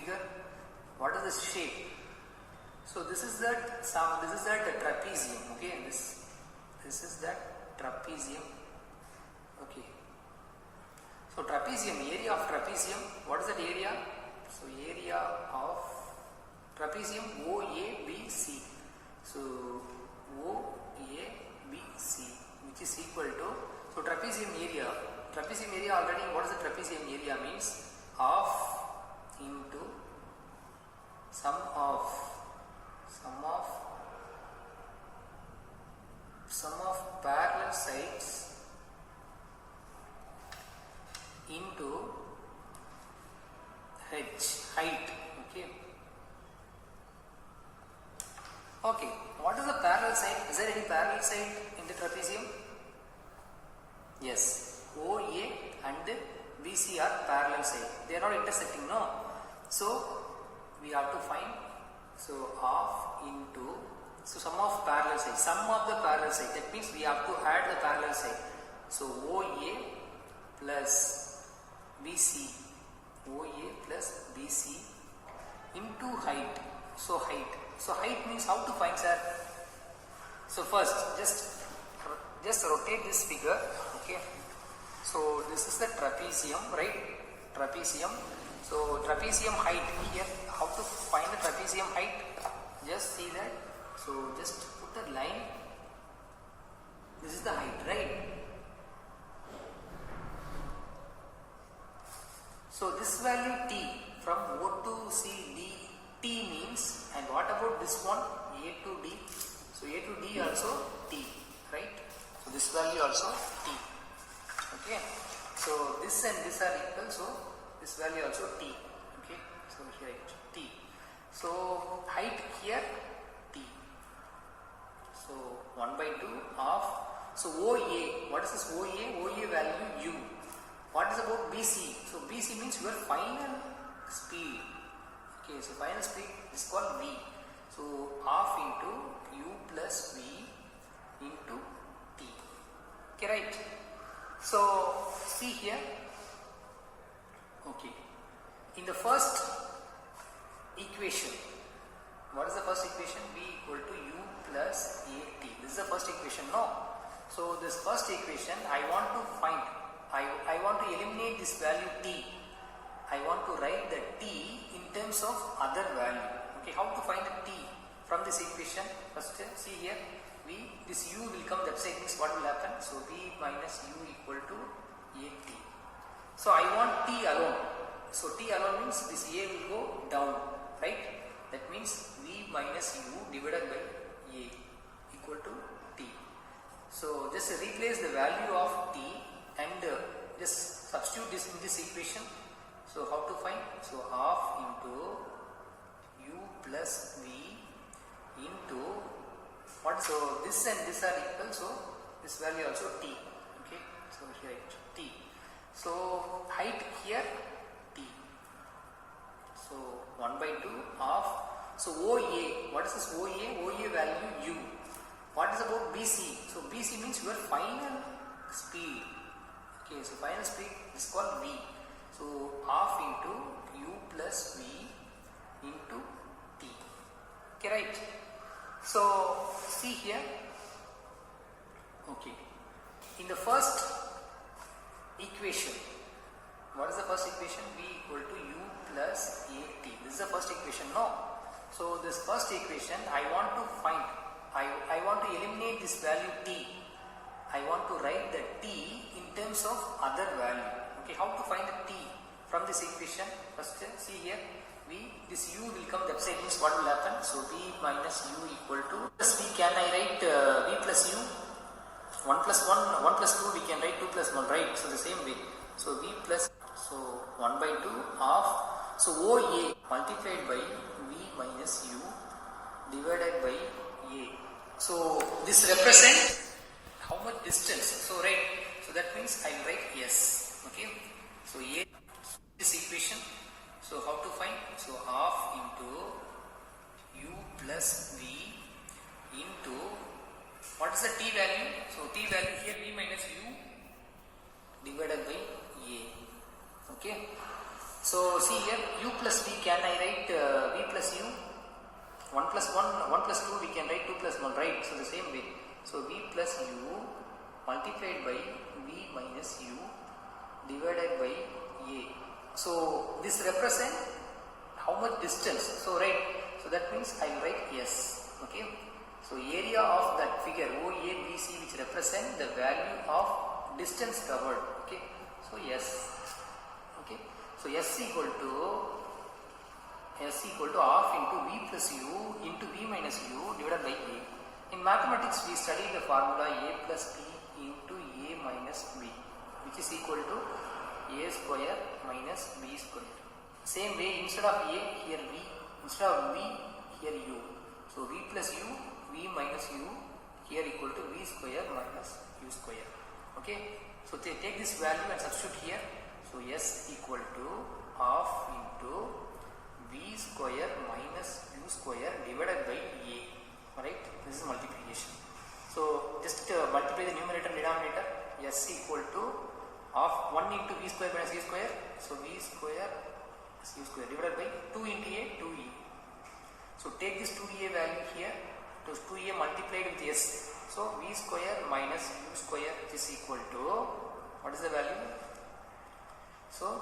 figure? What is this shape? So this is that trapezium. Okay, this is that trapezium. Okay. So trapezium, area of trapezium. What is that area? So area of trapezium OABC. So OABC, which is equal to, so trapezium area already, what is the trapezium area means? Half into sum of parallel sides into height. Okay, what is the parallel side? Is there any parallel side in the trapezium? Yes, OA and BC are parallel side. They are not intersecting, no. So we have to find, so half into, so sum of parallel side, sum of the parallel side. That means we have to add the parallel side. So OA plus BC, into height. So height means how to find, sir? So first, just rotate this figure. Okay. So this is the trapezium, right? Trapezium. So trapezium height here. How to find the trapezium height? Just see that. So just put a line. This is the height, right? So this value T from O to C D, T means, and what about this one? A to D. So A to D also T, right? So this value also T. Okay. So this and this are equal, so this value also T. Okay. So here T. So height here T. So 1 by 2 of, so OA, what is this OA? OA value U. What is about BC? So BC means your final speed. Okay, so final speed is called V. So half into U plus V into T. Okay, right? So see here. Okay. In the first equation, what is the first equation? V equal to U plus AT. This is the first equation, no? So this first equation, I want to find, I want to eliminate this value T. I want to write the T in terms of other value. Okay, how to find the T from this equation? First, see here, this U will come that side, means what will happen? So V minus U equal to AT. So I want T alone. So T alone means this A will go down, right? That means V minus U divided by A equal to T. So just replace the value of T and just substitute this in this equation. So how to find? So half into U plus V into what? So this and this are equal, so this value also T. Okay, so here T. So height here T. So 1 by 2 of, so OA, what is this OA? OA value U. What is about BC? So BC means your final speed. Okay, so final speed is called V. So half into U plus V into T. Okay, right? So see here. Okay. In the first equation, what is the first equation? V equal to U plus AT. This is the first equation, no? So this first equation, I want to find, I want to eliminate this value T. I want to write the T in terms of other value. Okay, how to find the T from this equation? First, see here, this U will come that side, means what will happen? So V minus U equal to, plus V, can I write V plus U? 1 plus 1, 1 plus 2, we can write 2 plus 1, right? So the same way. So V plus, so 1 by 2 of, so OA multiplied by V minus U divided by A. So this represents how much distance. So right, so that means I will write S. Okay. So A, this equation. So how to find? So half into U plus V into, what is the T value? So T value here V minus U divided by A. Okay. So see here, u plus v, can I write v plus u? 1 plus 1, 1 plus 2 we can write 2 plus 1, right? So the same way. So v plus u multiplied by v minus u divided by a. So this represent how much distance? So right. So that means I will write S. Okay. So area of that figure OABC, which represent the value of distance covered. Okay. So S. Okay. So S equal to half into v plus u into v minus u divided by a. In mathematics we study the formula a plus b into a minus b, which is equal to a square minus b square. Same way, instead of a, here v, instead of v, here u. So v plus u, v minus u, here equal to v square minus u square. Okay. So they take this value and substitute here. So S equal to half into v square minus u square divided by a. Alright, this is multiplication. So just multiply the numerator and denominator. S equal to half 1 into v square minus u square. So v square plus u square divided by 2 into a, 2e. So take this 2a value here. So 2a multiplied with s. So v square minus u square is equal to, what is the value? So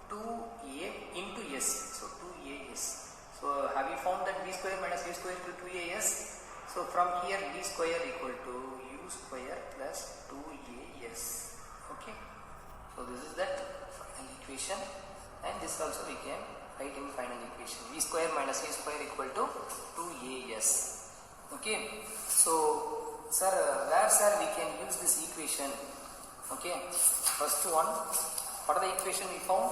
2a into s. So 2as. So have you found that v square minus u square equal to 2as? So from here v square equal to u square plus 2as. Okay. So this is that final equation, and this also we can write in final equation. V square minus u square equal to 2as. Okay. So sir, where sir we can use this equation? Okay. First one, what are the equation we found?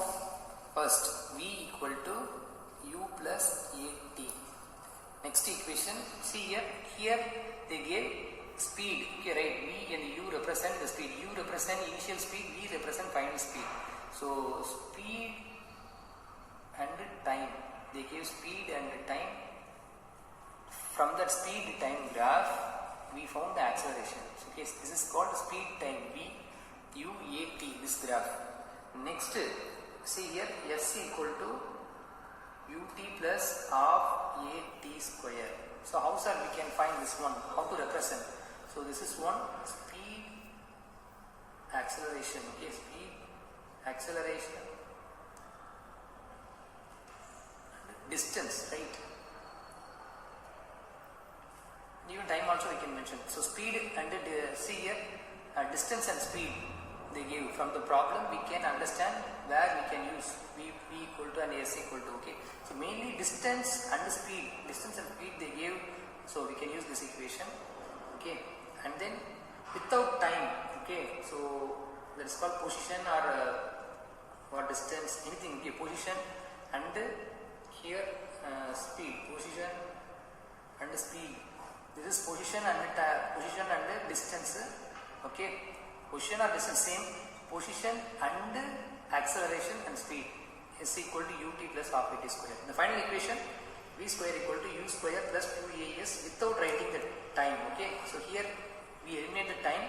First, v equal to u plus at. Next equation, see here they gave speed. Okay, right? V and u represent the speed. U represent initial speed, v represent final speed. So speed and time. They gave speed and time. From that speed time graph, we found the acceleration. Okay, this is called speed time v u a t. This graph. Next, see here s equal to ut plus half at square. So how sir we can find this one? How to represent? So this is one speed acceleration. Okay, speed acceleration distance, right? Even time also we can mention. So speed and see here distance and speed they give. From the problem we can understand where we can use v equal to and s equal to. Okay, so mainly distance and speed they give, so we can use this equation. Okay, and then without time. Okay, so that is called position or distance, anything. Okay, position and here speed, position and speed. This is position and distance. Okay, position or distance same, position and acceleration and speed. S equal to ut plus half at square. The final equation, v square equal to u square plus 2as without writing the time. Okay, so here we eliminate the time,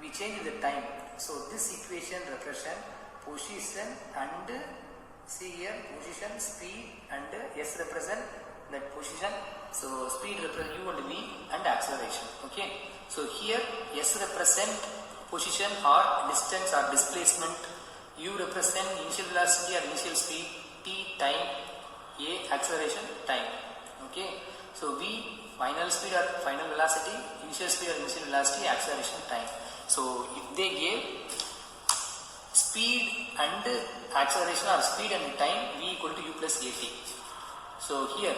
we change the time. So this equation represent position and see here position, speed and s represent that position. So speed represent u and v and acceleration. Okay, so here s represent position or distance or displacement, u represent initial velocity or initial speed, t time, a acceleration time. Okay, so v final speed or final velocity, initial speed or initial velocity, acceleration time. So if they gave speed and acceleration or speed and time, v equal to u plus at. So here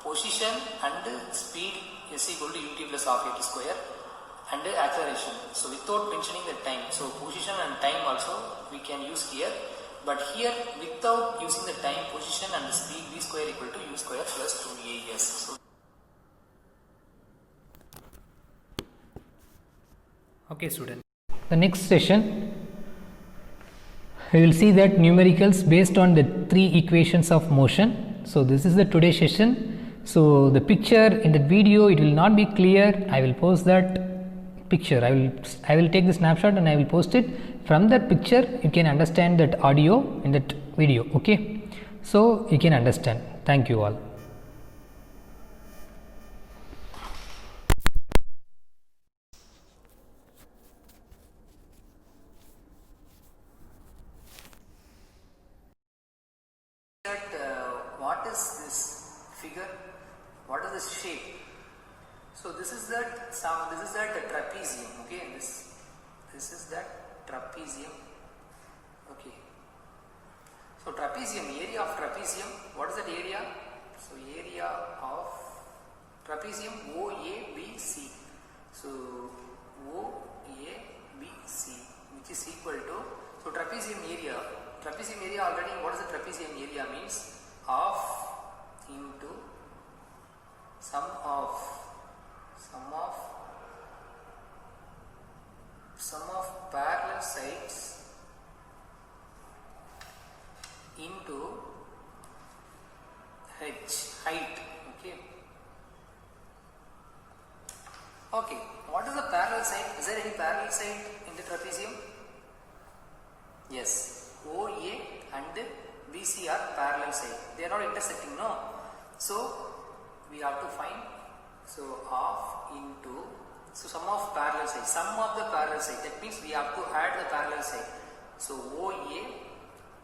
position and speed is equal to ut plus half at square and acceleration. So without mentioning the time, so position and time also we can use here, but here without using the time, position and speed, v square equal to u square plus 2as. So okay student, the next session we will see that numericals based on the 3 equations of motion. So this is the today's session. So the picture in the video, it will not be clear. I will post that picture. I will take the snapshot and I will post it. From that picture you can understand that audio in that video. Okay, so you can understand. Thank you all. That what is this figure? What is this shape? So this is that trapezium. Okay, this is that trapezium. Okay. So trapezium, area of trapezium. What is that area? So area of trapezium OABC. So OABC, which is equal to, so trapezium area. Trapezium area already, what is the trapezium area means? Half into sum of parallel sides into height. Okay, what is the parallel side? Is there any parallel side in the trapezium? Yes, OA and BC are parallel side. They are not intersecting, no. So we have to find, so half into, so sum of parallel side, sum of the parallel side. That means we have to add the parallel side. So OA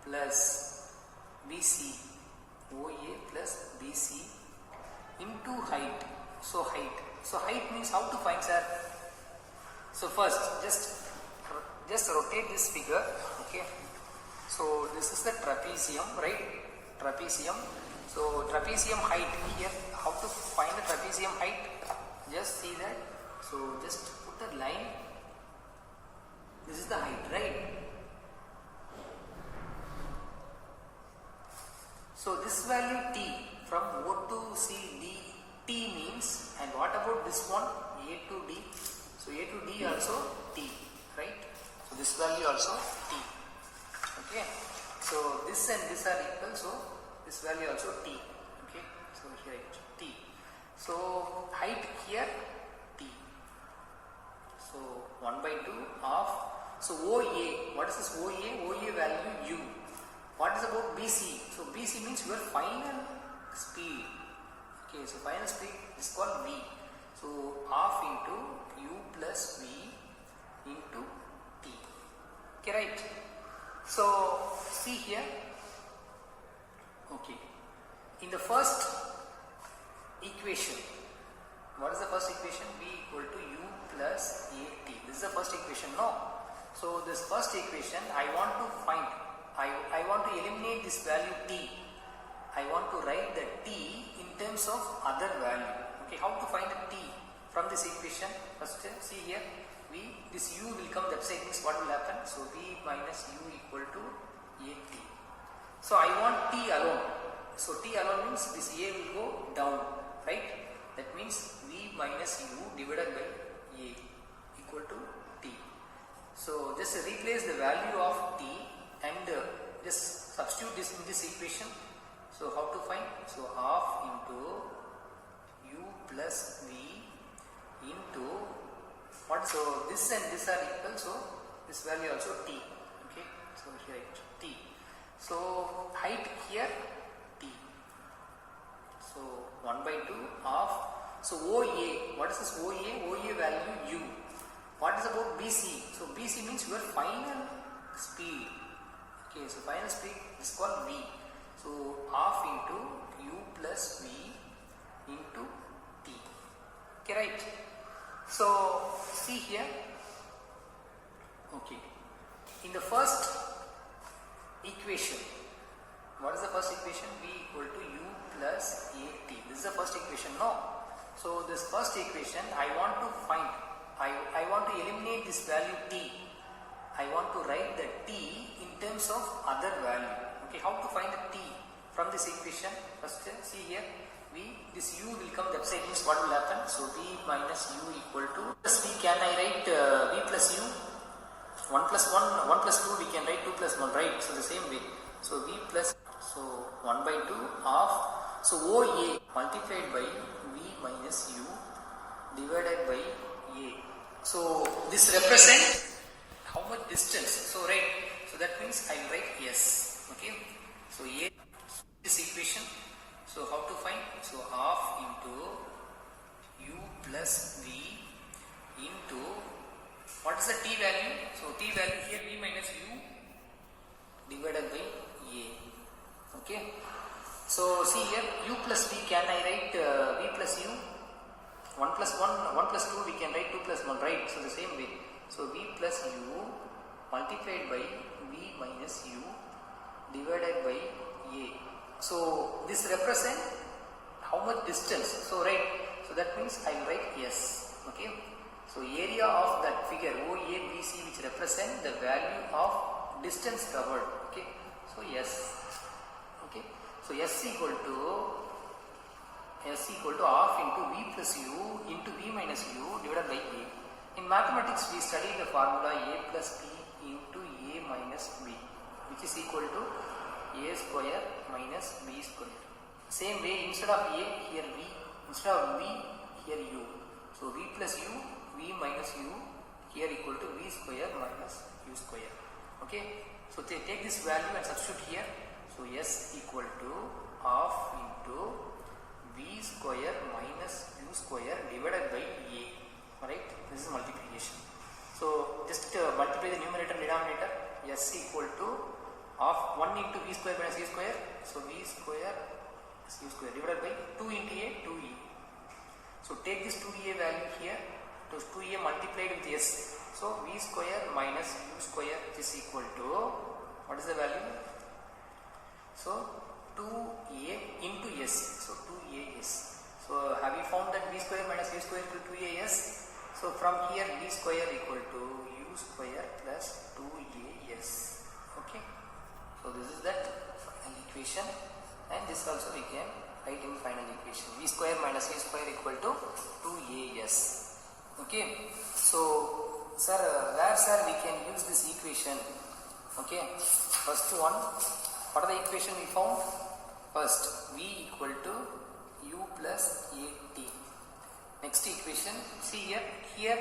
plus BC, OA plus BC into height. So height means how to find, sir? So first just rotate this figure. Okay, so this is the trapezium, right? Trapezium. So trapezium height here, how to find the trapezium height? Just see that. So just put a line. This is the height, right? So this value T from O to C D, T means, and what about this one? A to D. So A to D also T, right? So this value also T. Okay. So this and this are equal, so this value also T. Okay. So here T. So height here T. So 1 by 2 of, so OA, what is this OA? OA value U. What is about BC? So BC means your final speed. Okay, so final speed is called V. So half into U plus V into T. Okay, right? So see here. Okay. In the first equation, what is the first equation? V equal to U plus AT. This is the first equation, no? So this first equation, I want to find, I want to eliminate this value T. I want to write the T in terms of other value. Okay, how to find the T from this equation? First, see here, this U will come that side, means what will happen? So V minus U equal to AT. So I want T alone. So T alone means this A will go down, right? That means V minus U divided by A equal to T. So just replace the value of T and just substitute this in this equation. So how to find? So half into U plus V into what? So this and this are equal, so this value also T. Okay, so here T. So height here T. So 1 by 2 of, so OA, what is this OA? OA value U. What is about BC? So BC means your final speed. Okay, so final speed is called V. So half into U plus V into T. Okay, right? So see here. Okay. In the first equation, what is the first equation? V equal to U plus AT. This is the first equation, no? So this first equation, I want to find, I want to eliminate this value T. I want to write the T in terms of other value. Okay, how to find the T from this equation? First, see here, this U will come that side, means what will happen? So V minus U equal to, plus V, can I write V plus U? 1 plus 1, 1 plus 2, we can write 2 plus 1, right? So the same way. So V plus, so 1 by 2 of, so OA multiplied by V minus U divided by A. So this represents how much distance. So right, so that means I will write S. Okay, So A, this equation. So how to find? So half into u plus v into, what is the t value? So t value here v minus u divided by a. Okay. So see here, u plus v, can I write v plus u? 1 plus 1, 1 plus 2 we can write 2 plus 1, right? So the same way. So v plus u multiplied by v minus u divided by a. So this represent how much distance? So right, so that means I will write S. Okay. So area of that figure OABC, which represent the value of distance covered. Okay. So S. Okay. So S equal to half into v plus u into v minus u divided by a. In mathematics we study the formula a plus b into a minus b, which is equal to a square minus b square. Same way, instead of a, here v, instead of v, here u. So v plus u, v minus u, here equal to v square minus u square. Okay. So they take this value and substitute here. So S equal to half into v square minus u square divided by a. Alright, this is multiplication. So just multiply the numerator and denominator. S equal to half 1 into v square minus u square. So v square is u square divided by 2 into a, 2e. So take this 2a value here. So 2a multiplied with s. So v square minus u square is equal to, what is the value? So 2a into s. So 2as. So have you found that v square minus u square equal to 2as? So from here v square equal to u square plus 2as. Okay. So this is that final equation, and this also we can write in final equation. V square minus u square equal to 2as. Okay. So sir, where sir we can use this equation? Okay. First one, what are the equation we found? First, v equal to u plus at. Next equation, see here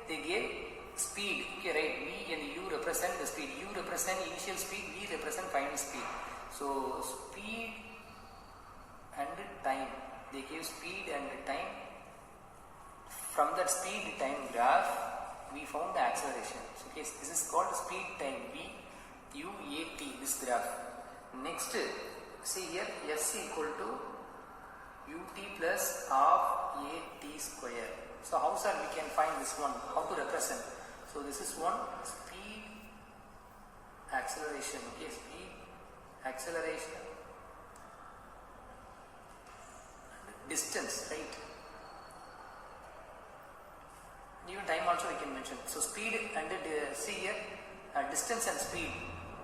they gave speed. Okay, right? V and u represent the speed. U represent initial speed, v represent final speed. So speed and time. They gave speed and time. From that speed time graph, we found the acceleration. So, okay, this is called speed time v u a t. This graph. Next, see here s equal to ut plus half at square. So how sir we can find this one? How to represent? So this is one speed acceleration. Okay, speed acceleration distance, right? Even time also we can mention. So speed and see here distance and speed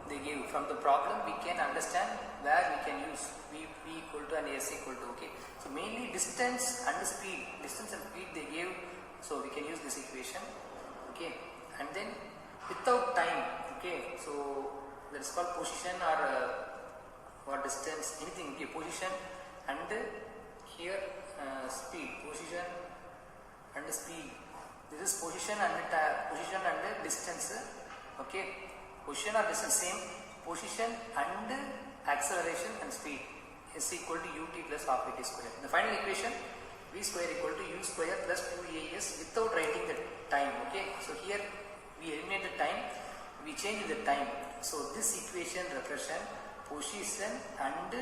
they give. From the problem we can understand where we can use v equal to and s equal to. Okay, so mainly distance and speed they gave, so we can use this equation. Okay, and then without time. Okay, so that is called position or distance, anything. Okay, position and here speed, position and speed. This is position and distance. Okay, position or distance same, position and acceleration and speed. S equal to ut plus half at square. The final equation, v square equal to u square plus 2as without writing the time. Okay, so here we eliminate the time, we change the time. So this equation represent position and,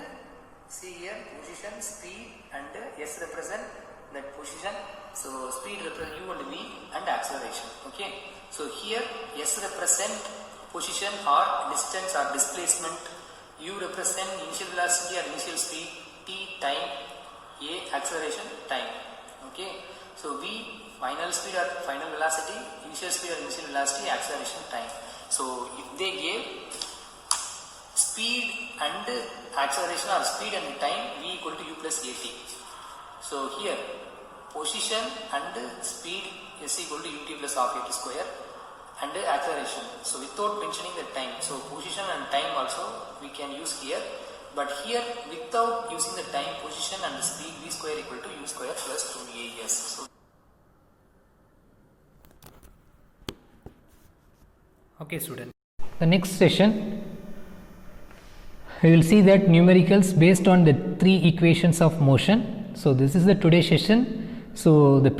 see here, position, speed and s represent that position. So speed represent u and v and acceleration. Okay, so here s represent position or distance or displacement, u represent initial velocity or initial speed, t time, a acceleration time. Okay, so v final speed or final velocity, initial speed or initial velocity, acceleration time. So if they gave speed and acceleration or speed and time, v equal to u plus at. So here position and speed is equal to ut plus half at square and acceleration. So without mentioning the time, so position and time also we can use here, but here without using the time, position and speed, v square equal to u square plus 2as. So okay student, the next session we will see that numericals based on the three equations of motion. So this is the today session. So the